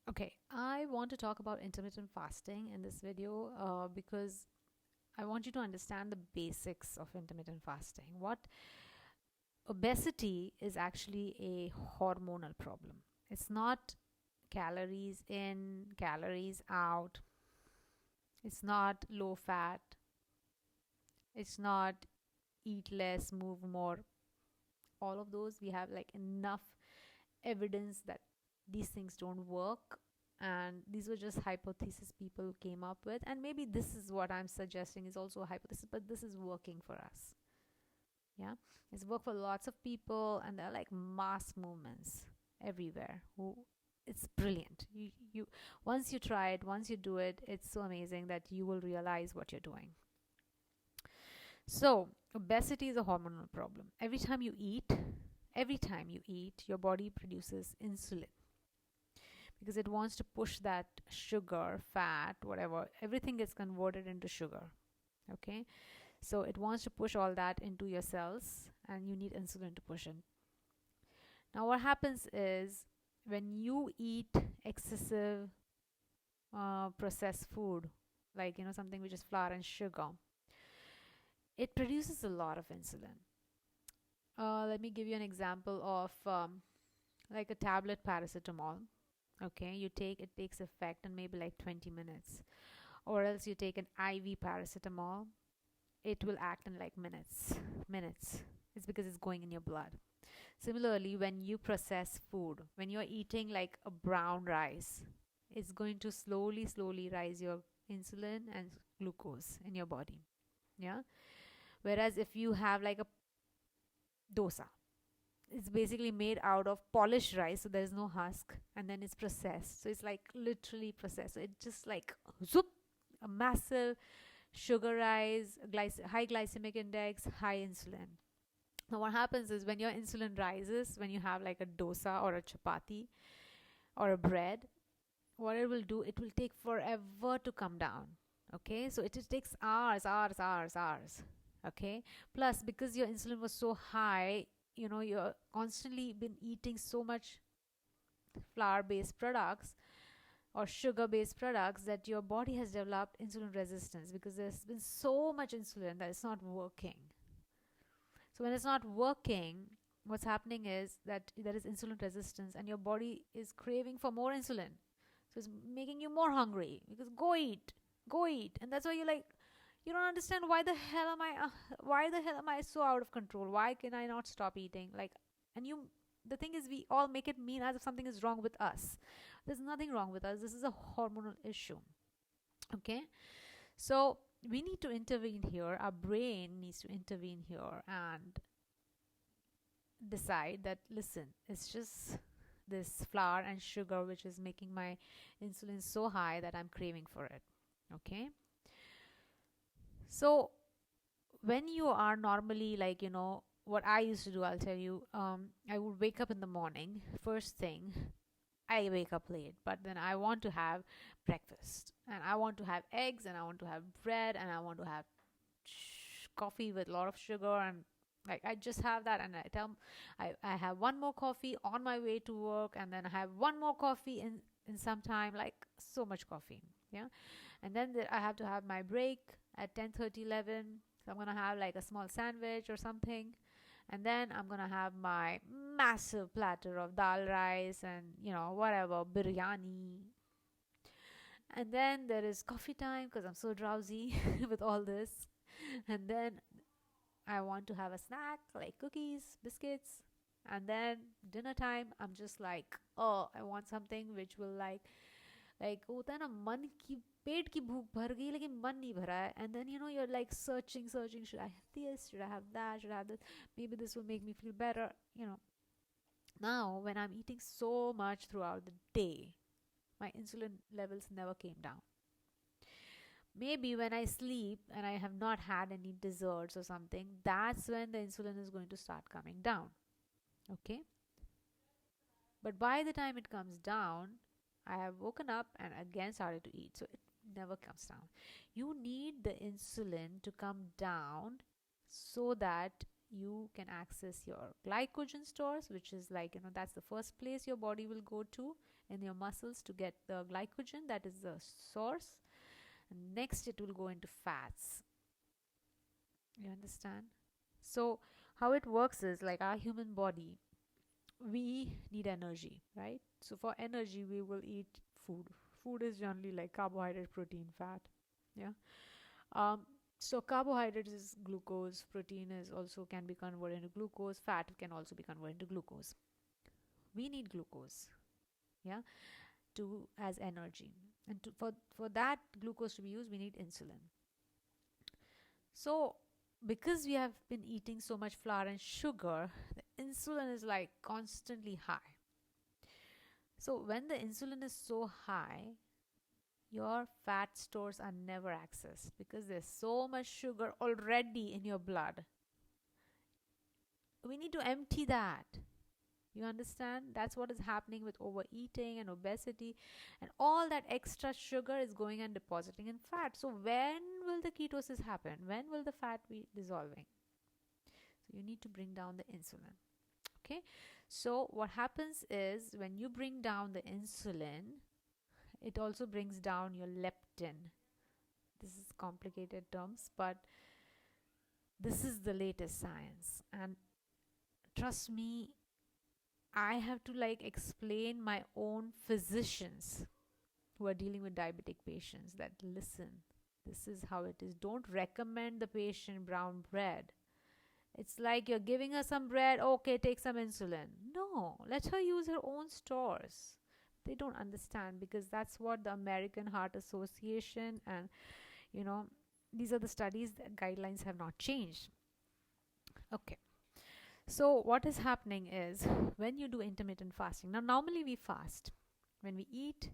Okay, I want to talk about intermittent fasting in this video because I want you to understand the basics of intermittent fasting. What obesity is actually a hormonal problem. It's not calories in, calories out. It's not low fat. It's not eat less, move more. All of those, we have like enough evidence that these things don't work, and these were just hypotheses people came up with, and maybe this is what I'm suggesting is also a hypothesis, but this is working for us. Yeah, it's worked for lots of people, and there are like mass movements everywhere who it's brilliant. You once you try it, once you do it, it's so amazing that you will realize what you're doing. So obesity is a hormonal problem. Every time you eat, your body produces insulin because it wants to push that sugar, fat, whatever, everything gets converted into sugar. Okay, so it wants to push all that into your cells, and you need insulin to push it. Now, what happens is when you eat excessive processed food, like something which is flour and sugar, it produces a lot of insulin. Let me give you an example of like a tablet paracetamol. Okay, you take it takes effect in maybe like 20 minutes, or else you take an IV paracetamol, it will act in like minutes. It's because it's going in your blood. Similarly, when you process food, when you're eating like a brown rice, it's going to slowly rise your insulin and glucose in your body. Yeah, whereas if you have like a dosa, it's basically made out of polished rice, so there's no husk, and then it's processed, so it's like literally processed, so it just like zoop, a massive sugar rise, high glycemic index, high insulin. Now what happens is when your insulin rises, when you have like a dosa or a chapati or a bread, what it will do, it will take forever to come down. Okay, so it just takes hours. Okay, plus because your insulin was so high, you're constantly been eating so much flour based products or sugar based products that your body has developed insulin resistance because there's been so much insulin that it's not working. So when it's not working, what's happening is that there is insulin resistance and your body is craving for more insulin. So it's making you more hungry because go eat. And that's why you're like, you don't understand why the hell am I so out of control? Why can I not stop eating? Like, and the thing is, we all make it mean as if something is wrong with us. There's nothing wrong with us. This is a hormonal issue. Okay, so we need to intervene here. Our brain needs to intervene here and decide that, listen, it's just this flour and sugar which is making my insulin so high that I'm craving for it. Okay, so when you are normally like, what I used to do, I'll tell you, I would wake up in the morning. First thing, I wake up late, but then I want to have breakfast, and I want to have eggs, and I want to have bread, and I want to have coffee with a lot of sugar, and like I just have that, and I have one more coffee on my way to work, and then I have one more coffee in some time, like so much coffee. Yeah, and then I have to have my break at 10:30, 11. So I'm gonna have like a small sandwich or something, and then I'm gonna have my massive platter of dal rice and whatever biryani. And then there is coffee time because I'm so drowsy with all this. And then I want to have a snack like cookies, biscuits. And then dinner time, I'm just like, oh, I want something which will like होता है ना, मन की पेट की भूख भर गई लेकिन मन नहीं भरा है, and then you're like searching, should I have this, should I have that, should I have this, maybe this will make me feel better. Now when I'm eating so much throughout the day, my insulin levels never came down. Maybe when I sleep and I have not had any desserts or something, that's when the insulin is going to start coming down. Okay, but by the time it comes down, I have woken up and again started to eat. So it never comes down. You need the insulin to come down so that you can access your glycogen stores, which is like, that's the first place your body will go to in your muscles to get the glycogen, that is the source. And next it will go into fats. You understand? So how it works is, like, our human body, we need energy, right? So for energy we will eat food. Food is generally like carbohydrate, protein, fat. Yeah. um so carbohydrates is glucose, protein is also can be converted into glucose, fat can also be converted into glucose. We need glucose, yeah, to as energy. And for that glucose to be used, we need insulin. So because we have been eating so much flour and sugar, the insulin is like constantly high. So when the insulin is so high, your fat stores are never accessed because there's so much sugar already in your blood. We need to empty that. You understand? That's what is happening with overeating and obesity, and all that extra sugar is going and depositing in fat. So when will the ketosis happen? When will the fat be dissolving? So you need to bring down the insulin. Okay? So what happens is, when you bring down the insulin, it also brings down your leptin. This is complicated terms, but this is the latest science. And trust me, I have to like explain my own physicians who are dealing with diabetic patients that, listen, this is how it is. Don't recommend the patient brown bread. It's like you're giving her some bread, okay, take some insulin. No, let her use her own stores. They don't understand, because that's what the American Heart Association and, you know, these are the studies, the guidelines have not changed. Okay. So what is happening is, when you do intermittent fasting, now normally we fast when we eat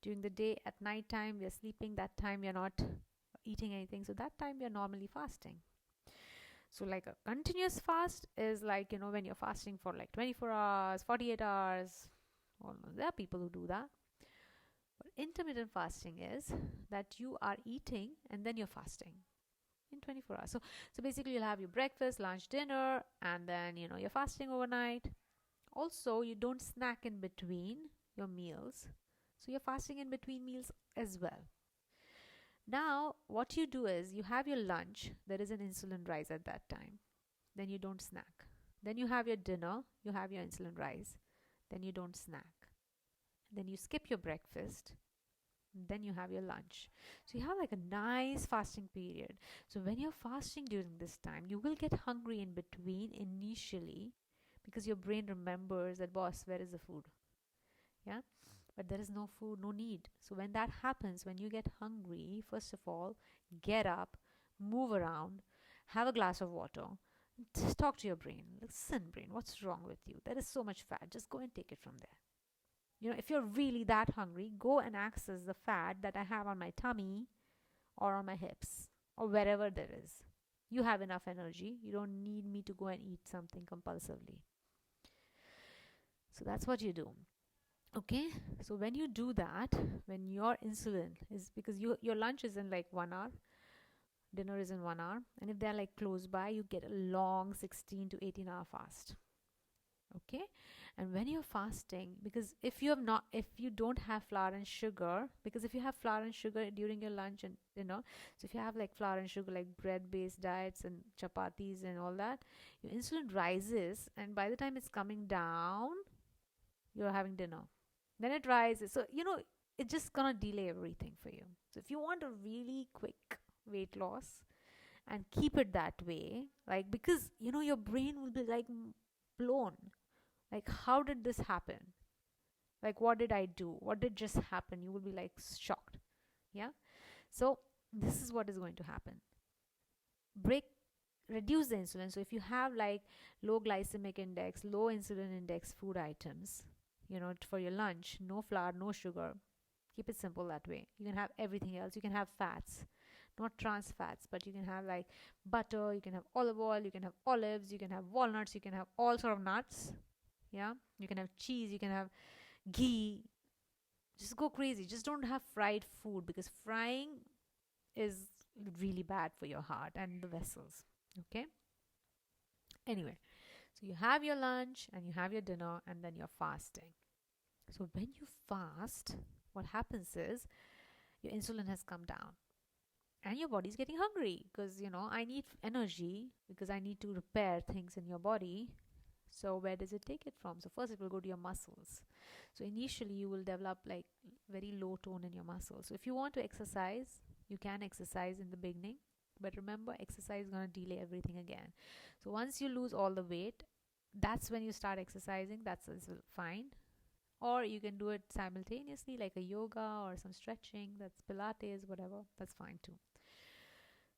during the day, at night time we are sleeping, that time we are not eating anything, so that time we are normally fasting. So like a continuous fast is like, when you're fasting for like 24 hours, 48 hours, almost, there are people who do that. But intermittent fasting is that you are eating and then you're fasting in 24 hours. So basically you'll have your breakfast, lunch, dinner, and then you're fasting overnight. Also, you don't snack in between your meals, so you're fasting in between meals as well. Now what you do is, you have your lunch, there is an insulin rise at that time, then you don't snack. Then you have your dinner, you have your insulin rise, then you don't snack. Then you skip your breakfast, then you have your lunch. So you have like a nice fasting period. So when you're fasting during this time, you will get hungry in between initially, because your brain remembers that, boss, where is the food? Yeah. But there is no food, no need. So when that happens, when you get hungry, first of all, get up, move around, have a glass of water, just talk to your brain. Listen, brain, what's wrong with you? There is so much fat, just go and take it from there. If you're really that hungry, go and access the fat that I have on my tummy or on my hips or wherever there is. You have enough energy. You don't need me to go and eat something compulsively. So that's what you do. Okay, so when you do that, when your insulin is, because your lunch is in like 1 hour, dinner is in 1 hour, and if they're like close by, you get a long 16 to 18 hour fast. Okay, and when you're fasting, because if you don't have flour and sugar, because if you have flour and sugar during your lunch and so if you have like flour and sugar, like bread based diets and chapatis and all that, your insulin rises, and by the time it's coming down, you're having dinner, then it rises. So it's just gonna delay everything for you. So if you want a really quick weight loss and keep it that way, like, because your brain will be like blown, like, how did this happen? Like, what did I do? What did just happen? You will be like shocked. Yeah. So this is what is going to happen. Reduce the insulin. So if you have like low glycemic index, low insulin index food items, for your lunch, no flour, no sugar, keep it simple that way. You can have everything else. You can have fats, not trans fats, but you can have like butter, you can have olive oil, you can have olives, you can have walnuts, you can have all sort of nuts. Yeah, you can have cheese, you can have ghee. Just go crazy. Just don't have fried food, because frying is really bad for your heart and the vessels. Okay, anyway, so you have your lunch and you have your dinner, and then you're fasting. So when you fast, what happens is your insulin has come down and your body's getting hungry because, I need energy because I need to repair things in your body. So where does it take it from? So first it will go to your muscles. So initially you will develop like very low tone in your muscles. So if you want to exercise, you can exercise in the beginning, but remember, exercise is going to delay everything again. So once you lose all the weight, that's when you start exercising. That's fine. Or you can do it simultaneously, like a yoga or some stretching. That's Pilates, whatever. That's fine too.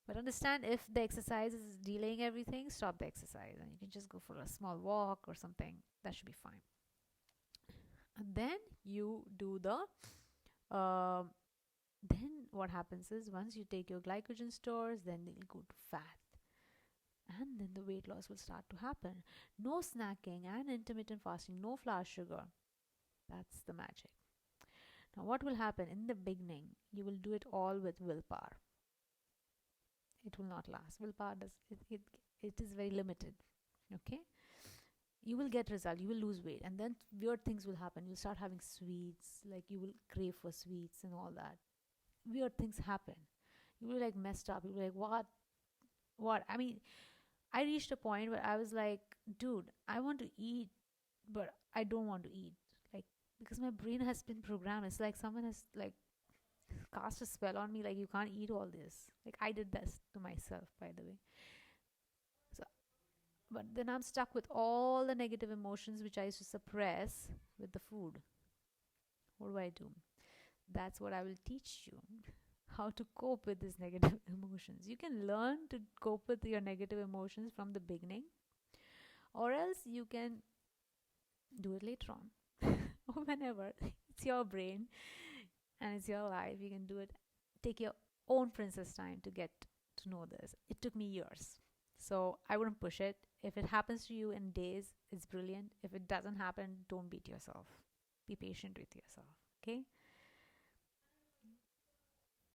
But understand, if the exercise is delaying everything, stop the exercise and you can just go for a small walk or something. That should be fine. And then you do then what happens is, once you take your glycogen stores, then they'll go to fat. And then the weight loss will start to happen. No snacking and intermittent fasting, no flour, sugar. That's the magic. Now, what will happen in the beginning? You will do it all with willpower. It will not last. Willpower it is very limited. Okay, you will get result. You will lose weight, and then weird things will happen. You'll start having sweets, like you will crave for sweets and all that. Weird things happen. You will be like messed up. You'll be like, what? I mean, I reached a point where I was like, dude, I want to eat, but I don't want to eat. Like, because my brain has been programmed. It's like someone has like cast a spell on me, like you can't eat all this. Like I did this to myself, by the way. So, but then I'm stuck with all the negative emotions which I used to suppress with the food. What do I do? That's what I will teach you. How to cope with these negative emotions. You can learn to cope with your negative emotions from the beginning, or else you can do it later on or whenever. It's your brain and it's your life. You can do it. Take your own princess time to get to know this. It took me years. So I wouldn't push it. If it happens to you in days, it's brilliant. If it doesn't happen, don't beat yourself. Be patient with yourself. Okay?